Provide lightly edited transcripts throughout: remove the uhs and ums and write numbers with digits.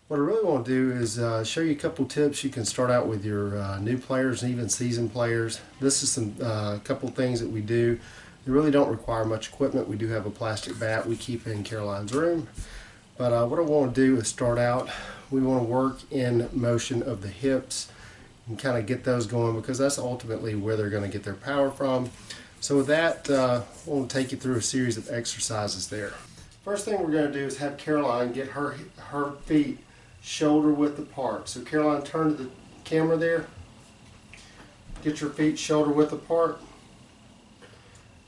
What I really want to do is show you a couple tips you can start out with your new players and even seasoned players. This is some couple things that we do. They really don't require much equipment. We do have a plastic bat we keep in Caroline's room. But what I want to do is start out, we want to work in motion of the hips and kind of get those going because that's ultimately where they're going to get their power from. So with that, I want to take you through a series of exercises there. First thing we're going to do is have Caroline get her feet shoulder width apart. So Caroline, turn to the camera there. Get your feet shoulder width apart.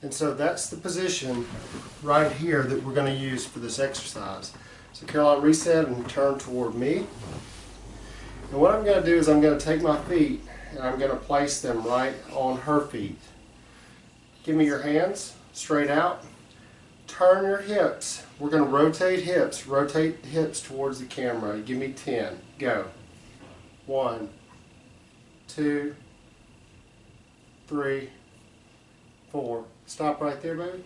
And so that's the position right here that we're going to use for this exercise. So Caroline, reset and turn toward me. And what I'm going to do is I'm going to take my feet and I'm going to place them right on her feet. Give me your hands straight out. Turn your hips. We're going to rotate hips. Rotate the hips towards the camera. Give me 10. Go. 1, 2, 3, 4. Stop right there, baby.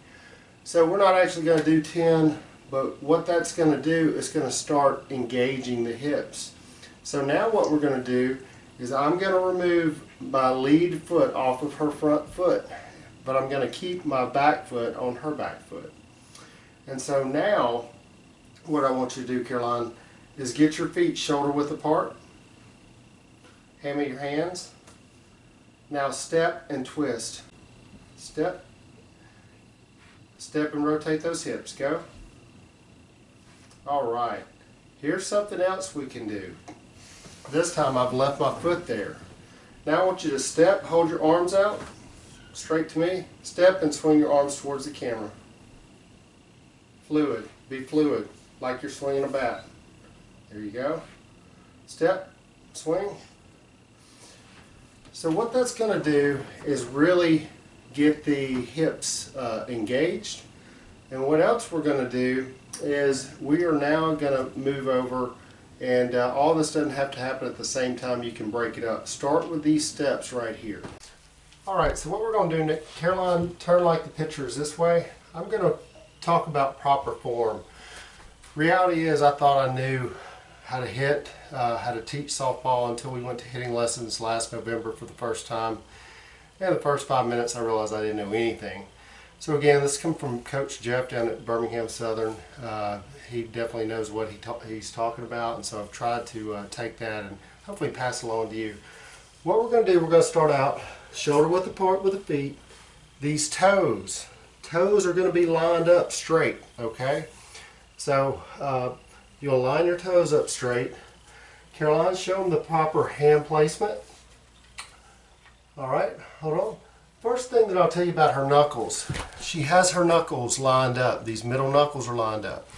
So we're not actually going to do 10, but what that's going to do is going to start engaging the hips. So now what we're going to do is I'm going to remove my lead foot off of her front foot, but I'm going to keep my back foot on her back foot. And so now what I want you to do, Caroline, is get your feet shoulder width apart. Hand me your hands. Now step and twist. Step. Step and rotate those hips. Go. All right. Here's something else we can do. This time I've left my foot there. Now I want you to step, hold your arms out, straight to me. Step and swing your arms towards the camera. Fluid. Be fluid, like you're swinging a bat. There you go. Step, swing. So what that's going to do is really get the hips engaged. And what else we're going to do is we are now going to move over, and all this doesn't have to happen at the same time. You can break it up. Start with these steps right here. Alright, so what we're going to do, Nick, Caroline, turn like the picture is this way. I'm going to talk about proper form. Reality is I thought I knew how to hit, how to teach softball until we went to hitting lessons last November for the first time. And the first 5 minutes I realized I didn't know anything. So again, this comes from Coach Jeff down at Birmingham Southern. He definitely knows what he's talking about, and so I've tried to take that and hopefully pass it along to you. What we're going to do, we're going to start out shoulder width apart with the feet. These toes are going to be lined up straight, okay? So you'll line your toes up straight. Caroline, show them the proper hand placement. All right, hold on. First thing that I'll tell you about her knuckles. She has her knuckles lined up. These middle knuckles are lined up.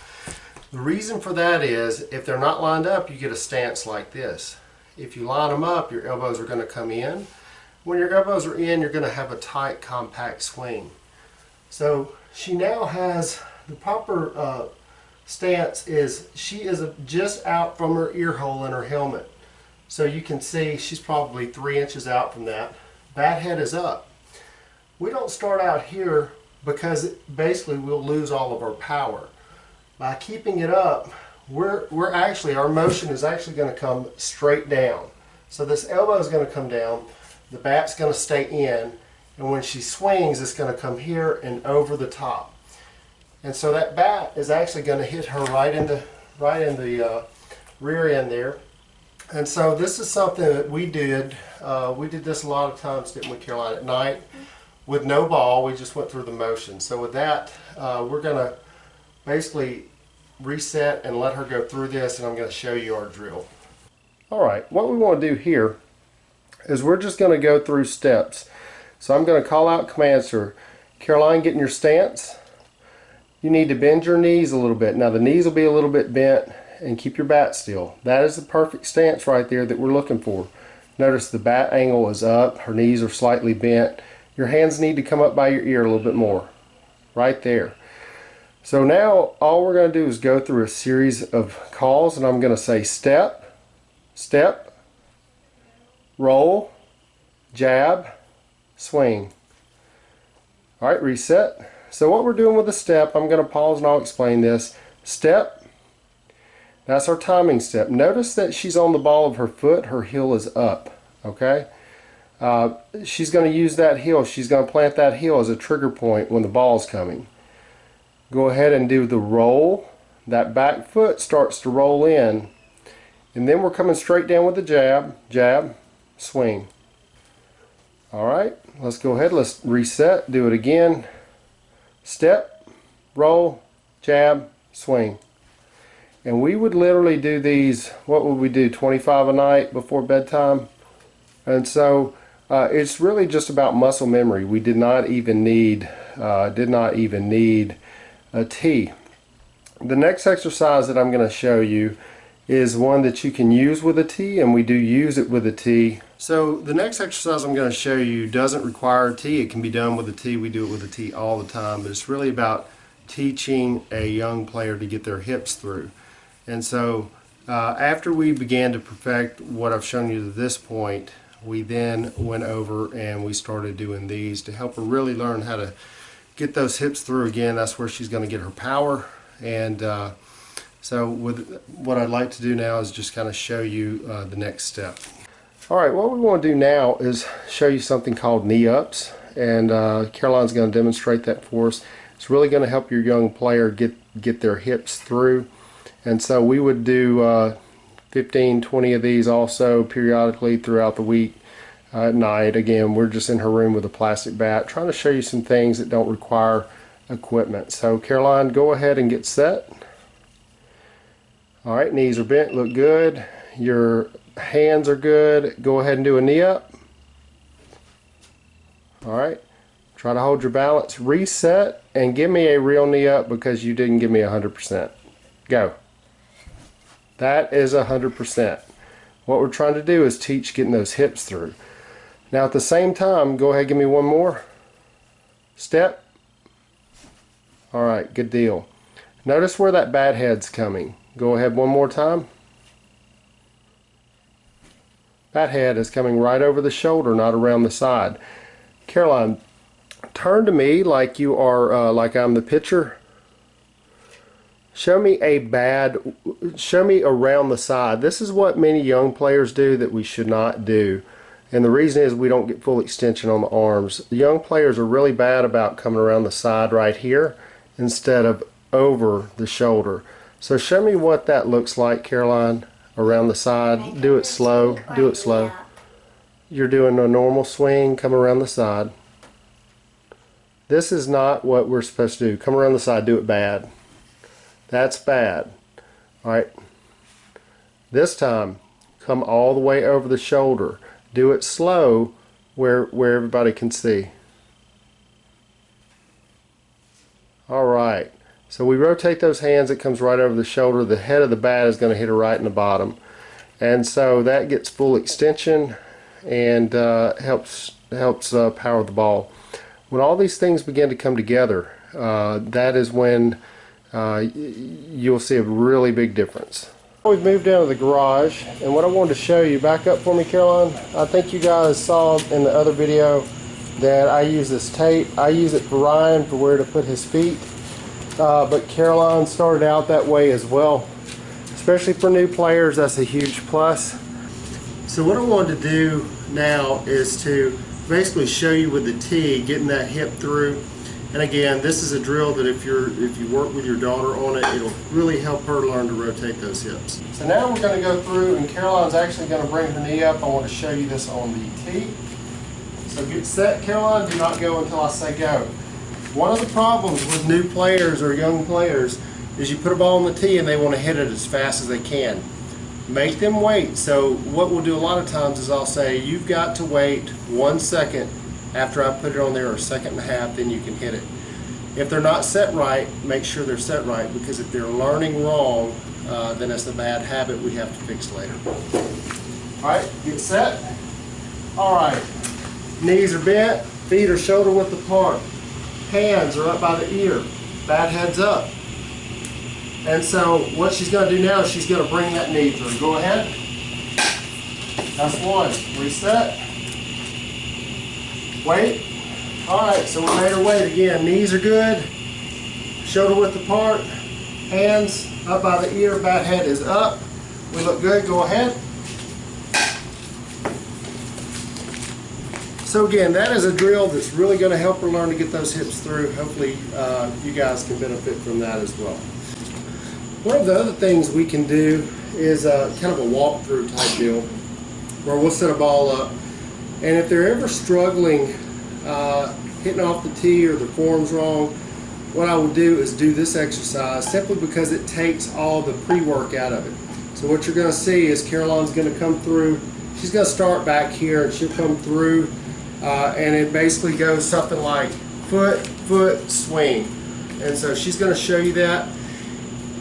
The reason for that is if they're not lined up, you get a stance like this. If you line them up, your elbows are going to come in. When your elbows are in, you're going to have a tight, compact swing. So she now has the proper stance is she is just out from her ear hole in her helmet. So you can see she's probably 3 inches out from that. Bat head is up. We don't start out here because basically we'll lose all of our power. By keeping it up, our motion is actually going to come straight down. So this elbow is going to come down, the bat's going to stay in, and when she swings, it's going to come here and over the top. And so that bat is actually going to hit her right in the rear end there. And so this is something that we did. We did this a lot of times, didn't we, Caroline, at night? With no ball, we just went through the motion. So with that, we're going to basically reset and let her go through this, and I'm going to show you our drill. All right, what we want to do here is we're just going to go through steps. So I'm going to call out commands to her. Caroline, get in your stance. You need to bend your knees a little bit. Now the knees will be a little bit bent, and keep your bat still. That is the perfect stance right there that we're looking for. Notice the bat angle is up, her knees are slightly bent. Your hands need to come up by your ear a little bit more. Right there. So now all we're going to do is go through a series of calls, and I'm going to say step, step, roll, jab, swing. Alright, reset. So what we're doing with the step, I'm going to pause and I'll explain this. Step, That's our timing step. Notice that she's on the ball of her foot, her heel is up, okay? She's going to use that heel, she's going to plant that heel as a trigger point when the ball's coming. Go ahead and do the roll. That back foot starts to roll in, and then we're coming straight down with the jab, jab, swing. Alright, let's go ahead, let's reset, do it again. Step, roll, jab, swing. And we would literally do these, what would we do, 25 a night before bedtime? And so it's really just about muscle memory. We did not even need a tee. The next exercise that I'm going to show you is one that you can use with a tee, and we do use it with a tee. So the next exercise I'm going to show you doesn't require a tee. It can be done with a tee. We do it with a tee all the time, but it's really about teaching a young player to get their hips through. And so after we began to perfect what I've shown you to this point, we then went over and we started doing these to help her really learn how to get those hips through again. That's where she's going to get her power. And so with what I'd like to do now is just kind of show you the next step. Alright, what we want to do now is show you something called knee-ups, and Caroline's going to demonstrate that for us. It's really going to help your young player get their hips through. And so we would do 15, 20 of these also periodically throughout the week at night. Again, we're just in her room with a plastic bat trying to show you some things that don't require equipment. So Caroline, go ahead and get set. Alright, knees are bent, look good. Your hands are good. Go ahead and do a knee up. Alright, try to hold your balance. Reset and give me a real knee up because you didn't give me 100%. Go. That is 100%. What we're trying to do is teach getting those hips through. Now at the same time, go ahead, give me one more. Step. Alright, good deal. Notice where that bat head's coming. Go ahead one more time. Bat head is coming right over the shoulder, not around the side. Caroline, turn to me like you are, like I'm the pitcher. Show me around the side. This is what many young players do that we should not do. And the reason is we don't get full extension on the arms. The young players are really bad about coming around the side right here instead of over the shoulder. So show me what that looks like, Caroline, around the side. Do it slow. Do it slow. You're doing a normal swing, come around the side. This is not what we're supposed to do. Come around the side, do it bad. That's bad. Alright. This time, come all the way over the shoulder. Do it slow where everybody can see. Alright. So we rotate those hands, it comes right over the shoulder. The head of the bat is going to hit her right in the bottom. And so that gets full extension and helps power the ball. When all these things begin to come together, that is when you'll see a really big difference. We've moved down to the garage, and what I wanted to show you, back up for me, Caroline. I think you guys saw in the other video that I use this tape. I use it for Ryan for where to put his feet, but Caroline started out that way as well. Especially for new players, that's a huge plus. So what I wanted to do now is to basically show you with the tee, getting that hip through. And again, this is a drill that if you work with your daughter on it, it'll really help her learn to rotate those hips. So now we're going to go through, and Caroline's actually going to bring her knee up. I want to show you this on the tee. So get set, Caroline. Do not go until I say go. One of the problems with new players or young players is you put a ball on the tee and they want to hit it as fast as they can. Make them wait. So what we'll do a lot of times is I'll say, you've got to wait 1 second after I put it on there, or a second and a half, then you can hit it. If they're not set right, make sure they're set right, because if they're learning wrong, then it's a bad habit we have to fix later. Alright, get set. Alright, knees are bent, feet are shoulder width apart, hands are up by the ear, bat head's up. And so what she's going to do now is she's going to bring that knee through. Go ahead. That's one. Reset. Wait. Alright, so we made her wait again. Knees are good. Shoulder width apart. Hands up by the ear, bat head is up. We look good, go ahead. So again, that is a drill that's really going to help her learn to get those hips through. Hopefully you guys can benefit from that as well. One of the other things we can do is kind of a walkthrough type deal where we'll set a ball up, and if they're ever struggling hitting off the tee or the form's wrong, what I will do is do this exercise simply because it takes all the pre-work out of it. So what you're going to see is Caroline's going to come through. She's going to start back here and she'll come through and it basically goes something like foot, foot, swing. And so she's going to show you that.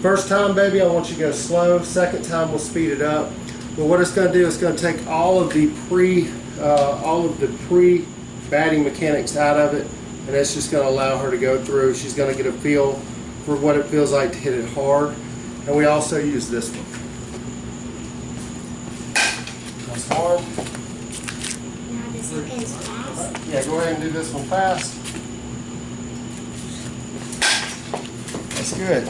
First time, baby, I want you to go slow. Second time, we'll speed it up. But what it's going to do is it's going to take all of the pre-batting mechanics out of it, and it's just going to allow her to go through. She's going to get a feel for what it feels like to hit it hard. And we also use this one. That's hard. Now this one is fast. Yeah, go ahead and do this one fast. That's good.